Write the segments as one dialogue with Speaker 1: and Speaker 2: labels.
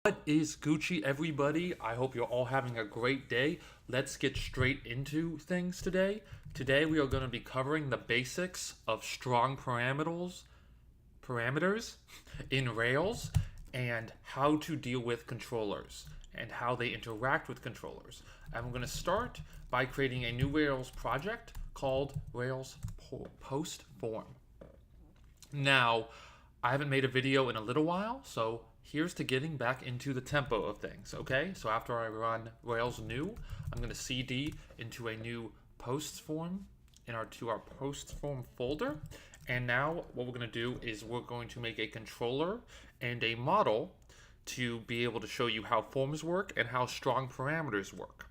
Speaker 1: What is Gucci, everybody? I hope you're all having a great day. Let's get straight into things today. Today we are going to be covering the basics of strong parameters in Rails and how to deal with controllers and how they interact with controllers. And we're going to start by creating a new Rails project called Rails Post Form. Now, I haven't made a video in a little while, so here's to getting back into the tempo of things, okay? So after I run Rails new, I'm going to cd into a new posts form to our posts form folder. And now what we're going to do is we're going to make a controller and a model to be able to show you how forms work and how strong parameters work.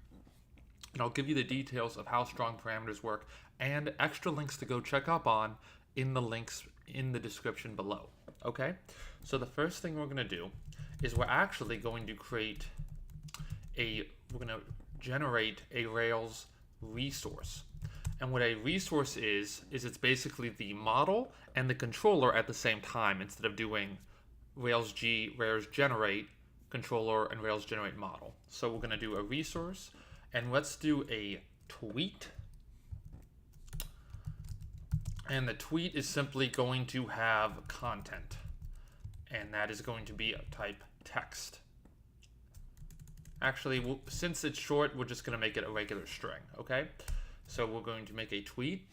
Speaker 1: And I'll give you the details of how strong parameters work and extra links to go check up on in the links in the description below. Okay, so the first thing we're going to do is we're actually going to generate a Rails resource. And what a resource is it's basically the model and the controller at the same time instead of doing Rails generate controller and Rails generate model. So we're going to do a resource, and let's do a tweet. And the tweet is simply going to have content, and that is going to be a type text. Actually, since it's short, we're just going to make it a regular string, okay? So we're going to make a tweet,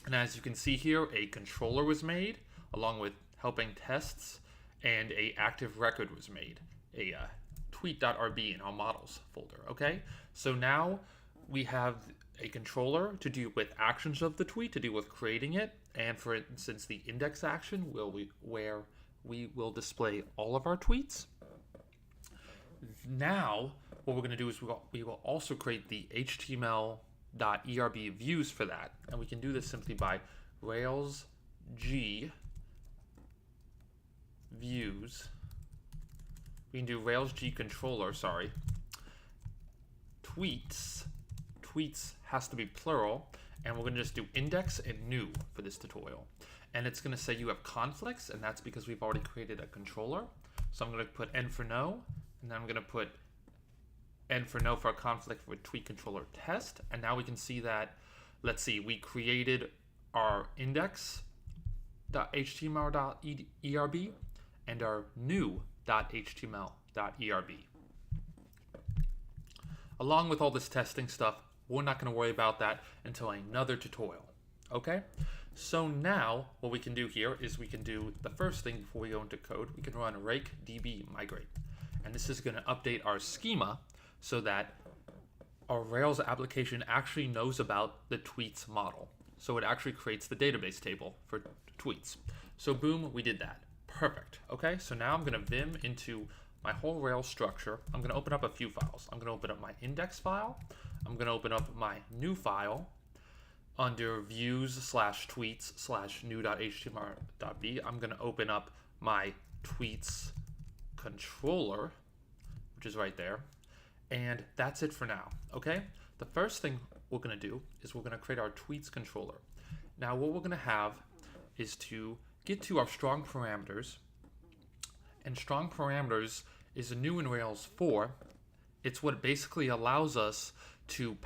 Speaker 1: and as you can see here, a controller was made along with helping tests, and a active record was made, a tweet.rb in our models folder, okay? So now we have a controller to deal with actions of the tweet, to deal with creating it, and for instance, the index action where we will display all of our tweets. Now, what we're going to do is we will also create the html.erb views for that, and we can do this simply by Rails G views. We can do Rails G controller, tweets. Tweets has to be plural, and we're going to just do index and new for this tutorial. And it's going to say you have conflicts, and that's because we've already created a controller. So I'm going to put n for no, and then I'm going to put n for no for a conflict with tweet controller test. And now we can see that, let's see, we created our index.html.erb and our new.html.erb. Along with all this testing stuff, we're not going to worry about that until another tutorial, okay? So now what we can do here is we can do the first thing before we go into code. We can run rake db migrate, and this is going to update our schema so that our Rails application actually knows about the tweets model. So it actually creates the database table for tweets. So boom, we did that. Perfect, okay? So now I'm going to vim into my whole Rails structure. I'm going to open up a few files. I'm going to open up my index file. I'm going to open up my new file under views/tweets/new.html.b. I'm going to open up my tweets controller, which is right there. And that's it for now, okay? The first thing we're going to do is we're going to create our tweets controller. Now what we're going to have is to get to our strong parameters. And strong parameters is new in Rails 4. It's what basically allows us to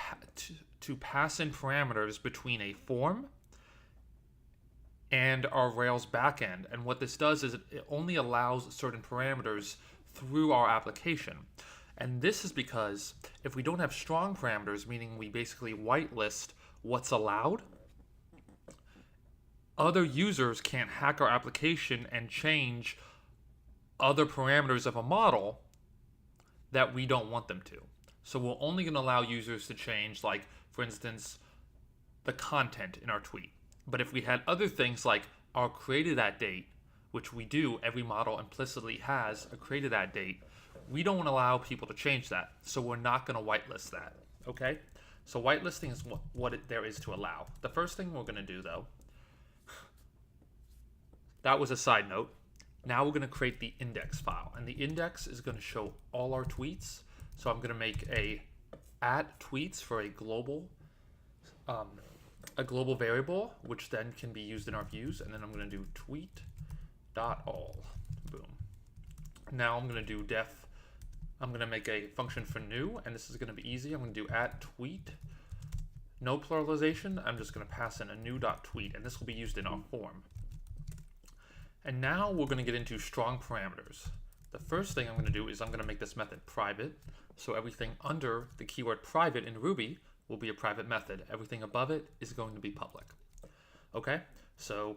Speaker 1: pass in parameters between a form and our Rails backend. And what this does is it only allows certain parameters through our application. And this is because if we don't have strong parameters, meaning we basically whitelist what's allowed, other users can't hack our application and change other parameters of a model that we don't want them to. So we're only going to allow users to change, like, for instance, the content in our tweet. But if we had other things like our created at date, which we do, every model implicitly has a created at date, we don't allow people to change that. So we're not going to whitelist that, okay? So whitelisting is what there is to allow. The first thing we're going to do, though, that was a side note. Now we're going to create the index file, and the index is going to show all our tweets. So I'm going to make a @tweets for a global variable, which then can be used in our views, and then I'm going to do tweet.all. Boom. Now I'm going to do I'm going to make a function for new, and this is going to be easy. I'm going to do @tweet, no pluralization. I'm just going to pass in a new.tweet, and this will be used in our form. And now we're going to get into strong parameters. The first thing I'm going to do is I'm going to make this method private. So everything under the keyword private in Ruby will be a private method. Everything above it is going to be public. Okay, so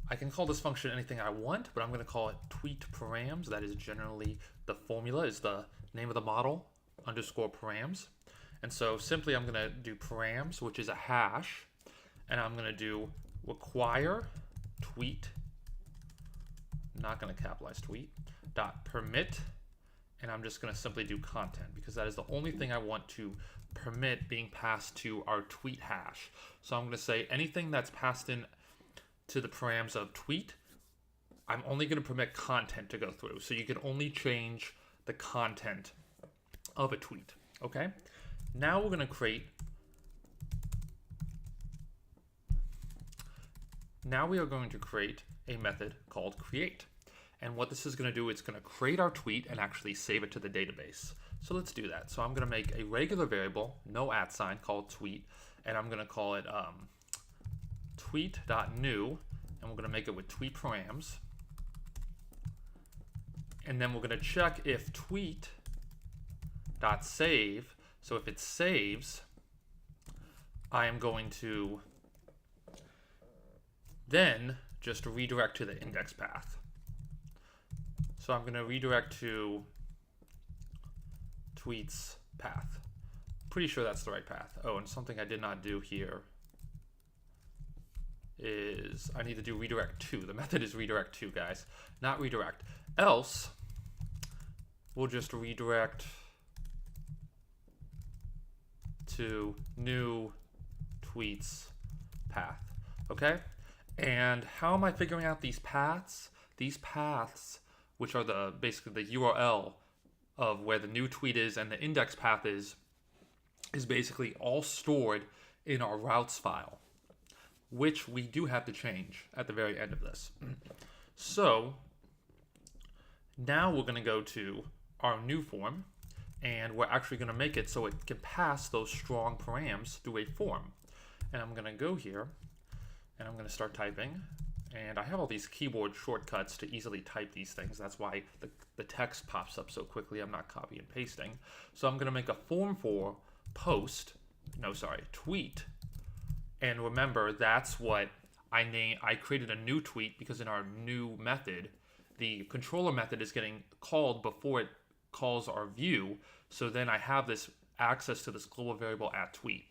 Speaker 1: I can call this function anything I want, but I'm going to call it tweet params. That is generally the formula, is the name of the model underscore params. And so simply I'm going to do params, which is a hash, and I'm going to do require tweet, not going to capitalize tweet, dot permit, and I'm just going to simply do content because that is the only thing I want to permit being passed to our tweet hash. So I'm going to say anything that's passed in to the params of tweet, I'm only going to permit content to go through. So you can only change the content of a tweet. Okay? Now we're going to create we are going to create a method called create. And what this is going to do, it's going to create our tweet and actually save it to the database. So let's do that. So I'm going to make a regular variable, no @ called tweet, and I'm going to call it tweet.new, and we're going to make it with tweet params. And then we're going to check if tweet.save. So if it saves, I am going to then just redirect to the index path. So I'm going to redirect to tweet's path. Pretty sure that's the right path. Oh, and something I did not do here is I need to do redirect to. The method is redirect to, guys, not redirect. Else, we'll just redirect to new tweets path. Okay? And how am I figuring out these paths? These paths, which are basically the URL of where the new tweet is and the index path is basically all stored in our routes file, which we do have to change at the very end of this. So now we're going to go to our new form, and we're actually going to make it so it can pass those strong params through a form. And I'm going to go here, and I'm going to start typing. And I have all these keyboard shortcuts to easily type these things. That's why the text pops up so quickly. I'm not copy and pasting. So I'm going to make a form for tweet. And remember, that's what I created a new tweet because in our new method, the controller method is getting called before it calls our view. So then I have this access to this global variable @tweet.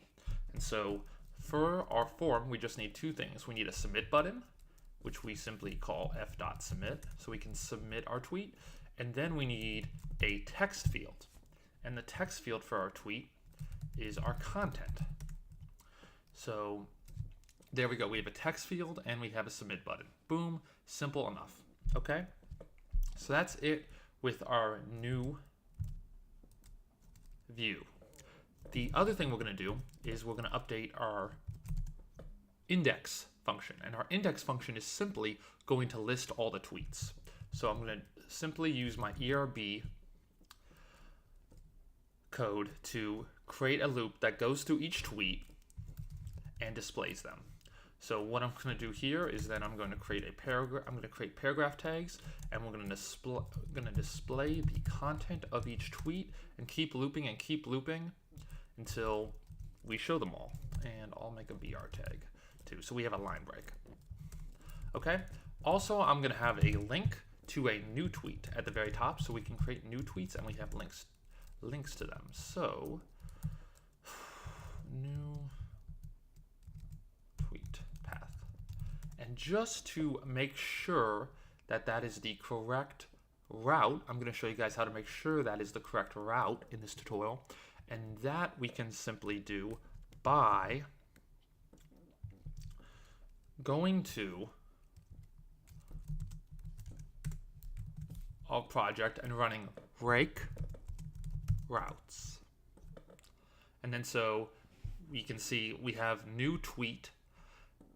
Speaker 1: And so for our form, we just need two things. We need a submit button, which we simply call f.submit, so we can submit our tweet. And then we need a text field. And the text field for our tweet is our content. So there we go. We have a text field and we have a submit button. Boom, simple enough. Okay? So that's it with our new view. The other thing we're going to do is we're going to update our index function, and our index function is simply going to list all the tweets. So I'm going to simply use my ERB code to create a loop that goes through each tweet and displays them. So what I'm going to do here is then I'm going to create a paragraph. I'm going to create paragraph tags, and we're going to display the content of each tweet and keep looping until we show them all. And I'll make a BR tag too, so we have a line break. Okay. Also, I'm going to have a link to a new tweet at the very top, so we can create new tweets and we have links to them. So new tweet path, and just to make sure that that is the correct route, I'm going to show you guys how to make sure that is the correct route in this tutorial, and that we can simply do by going to our project and running break routes. And then so we can see we have new tweet.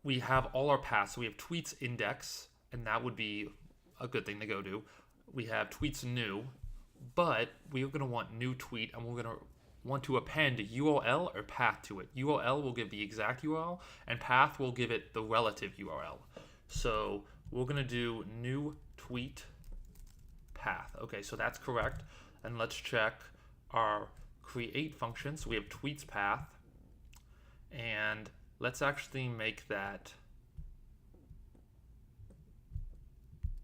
Speaker 1: We have all our paths. So we have tweets index, and that would be a good thing to go to. we have tweets new, but we're going to want new tweet, and we're going to want to append URL or path to it. URL will give the exact URL, and path will give it the relative URL. So we're going to do new tweet path. Okay, so that's correct. And let's check our create function. So we have tweets path, and let's actually make that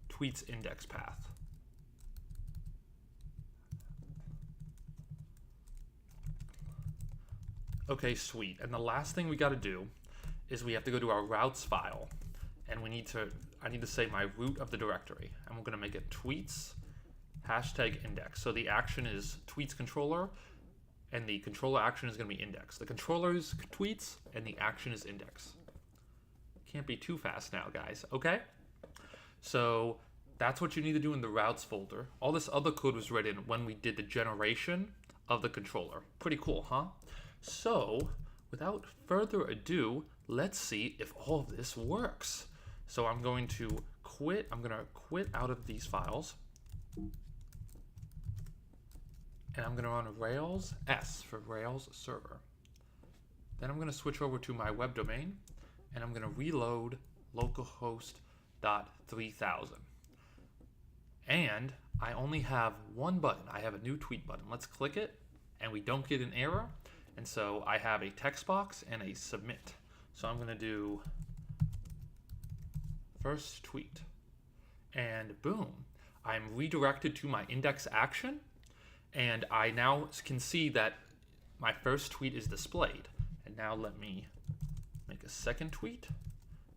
Speaker 1: tweets index path. Okay, sweet. And the last thing we got to do is we have to go to our routes file, and I need to say my root of the directory, and we're going to make it tweets hashtag index. So the action is tweets controller, and the controller action is going to be index. The controller is tweets, and the action is index. Can't be too fast now, guys. Okay? So that's what you need to do in the routes folder. All this other code was written when we did the generation of the controller. Pretty cool, huh? So without further ado, let's see if all of this works. So I'm going to quit. I'm going to quit out of these files. And I'm going to run Rails S for Rails server. Then I'm going to switch over to my web domain, and I'm going to reload localhost.3000. And I only have one button. I have a new tweet button. Let's click it, and we don't get an error. And so I have a text box and a submit. So I'm going to do first tweet. And boom, I'm redirected to my index action. And I now can see that my first tweet is displayed. And now let me make a second tweet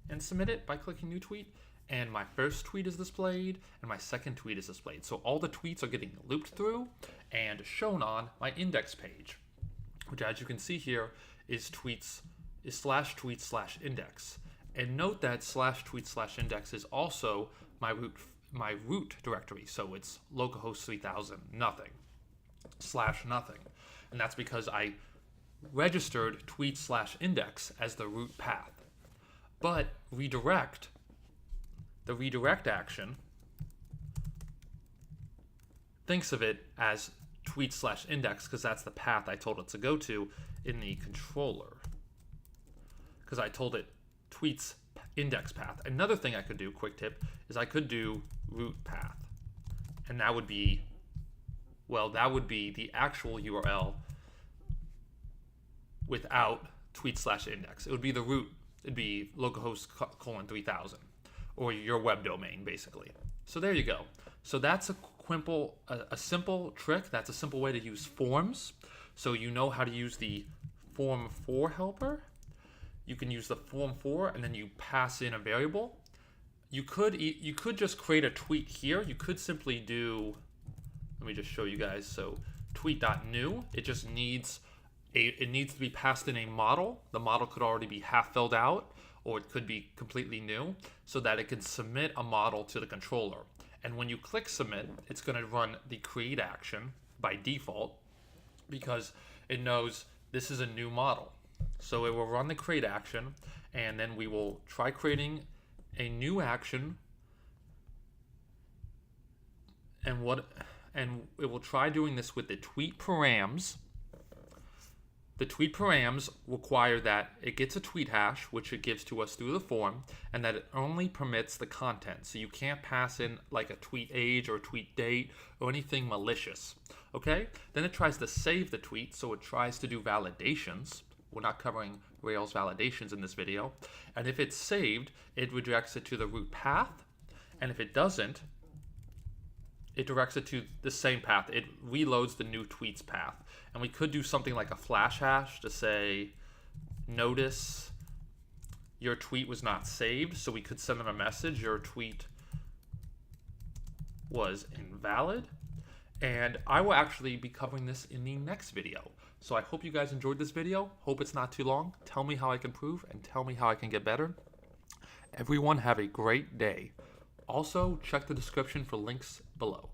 Speaker 1: and submit it by clicking new tweet. And my first tweet is displayed, and my second tweet is displayed. So all the tweets are getting looped through and shown on my index page, which, as you can see here, is /tweet/index. And note that /tweet/index is also my root directory. So it's localhost 3000 nothing /nothing. And that's because I registered tweet/index as the root path. But the redirect action thinks of it as tweet/index because that's the path I told it to go to in the controller. Because I told it tweets index path. Another thing I could do, quick tip, is I could do root path. And that would be, well, that would be the actual URL without tweet/index. It would be the root. It'd be localhost:3000, or your web domain, basically. So there you go. So that's a simple trick. That's a simple way to use forms. So you know how to use the form for helper. You can use the form for, and then you pass in a variable. You could just create a tweet here. You could simply do, let me just show you guys. So tweet.new, it just needs it needs to be passed in a model. The model could already be half filled out, or it could be completely new, so that it can submit a model to the controller. And when you click submit, it's going to run the create action by default because it knows this is a new model. So it will run the create action, and then we will try creating a new action, and it will try doing this with the tweet params. The tweet params require that it gets a tweet hash, which it gives to us through the form, and that it only permits the content. So you can't pass in like a tweet age or a tweet date or anything malicious. Okay? Then it tries to save the tweet, so it tries to do validations. We're not covering Rails validations in this video. And if it's saved, it redirects it to the root path. And if it doesn't, it directs it to the same path. It reloads the new tweets path. And we could do something like a flash hash to say, notice your tweet was not saved. So we could send them a message, your tweet was invalid. And I will actually be covering this in the next video. So I hope you guys enjoyed this video. Hope it's not too long. Tell me how I can improve and tell me how I can get better. Everyone have a great day. Also, check the description for links below.